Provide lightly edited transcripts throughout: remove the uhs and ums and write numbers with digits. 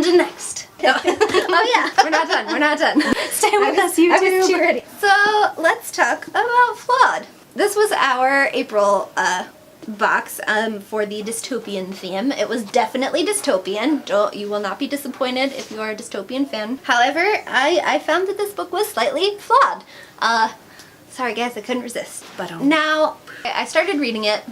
And next. Oh yeah, we're not done. Stay with us, YouTube. I was too ready. So let's talk about Flawed. This was our April box for the dystopian theme. It was definitely dystopian. You will not be disappointed if you are a dystopian fan. However, I found that this book was slightly flawed. Sorry guys, I couldn't resist. But now, I started reading it,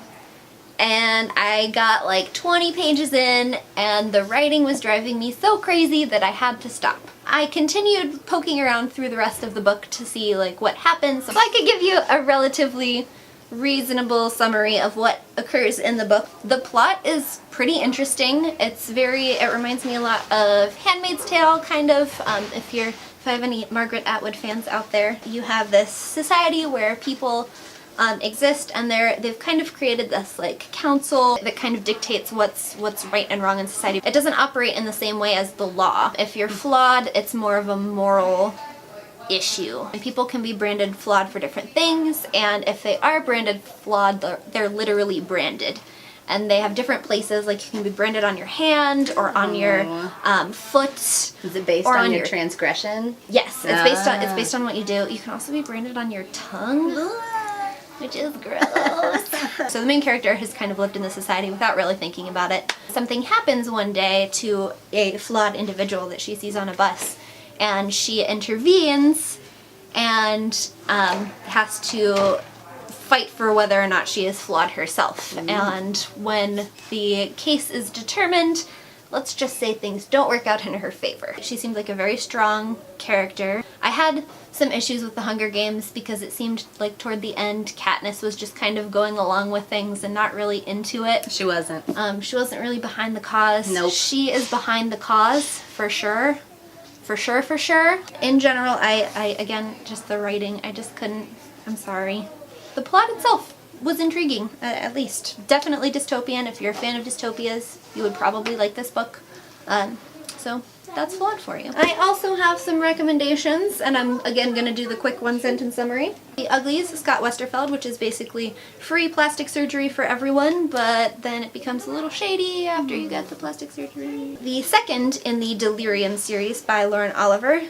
and I got like 20 pages in, and the writing was driving me so crazy that I had to stop. I continued poking around through the rest of the book to see like what happens, so I could give you a relatively reasonable summary of what occurs in the book. The plot is pretty interesting. It reminds me a lot of Handmaid's Tale, kind of. If I have any Margaret Atwood fans out there, you have this society where people exist, and they've kind of created this like council that kind of dictates what's right and wrong in society. It doesn't operate in the same way as the law. If you're flawed, it's more of a moral issue. And people can be branded flawed for different things, and if they are branded flawed, they're literally branded. And they have different places, like you can be branded on your hand or on your foot. Is it based on your transgression? Yes, it's based on what you do. You can also be branded on your tongue, which is gross. So the main character has kind of lived in this society without really thinking about it. Something happens one day to a flawed individual that she sees on a bus, and she intervenes and has to fight for whether or not she is flawed herself. And when the case is determined, let's just say things don't work out in her favor. She seemed like a very strong character. I had some issues with the Hunger Games because it seemed like toward the end Katniss was just kind of going along with things and not really into it. She wasn't. She wasn't really behind the cause. Nope. She is behind the cause, for sure. For sure. In general, I again, just the writing, I just couldn't, I'm sorry. The plot itself was intriguing, at least. Definitely dystopian. If you're a fan of dystopias, you would probably like this book. So that's Flawed for you. I also have some recommendations, and I'm again going to do the quick one-sentence summary. The Uglies, Scott Westerfeld, which is basically free plastic surgery for everyone, but then it becomes a little shady after you get the plastic surgery. The second in the Delirium series by Lauren Oliver,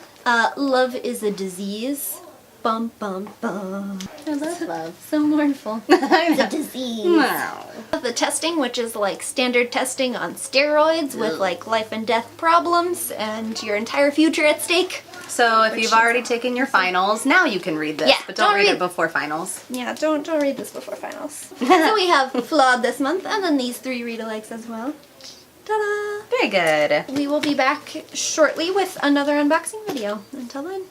Love is a Disease. Bum, bum, bum. I love love. So mournful. It's a disease. Wow. The testing, which is like standard testing on steroids with like life and death problems and your entire future at stake. So if you've already taken your finals, now you can read this, Yeah, but don't read it before finals. Yeah, don't read this before finals. So we have Flawed this month, and then these 3 read-alikes as well. Ta-da! Very good. We will be back shortly with another unboxing video. Until then.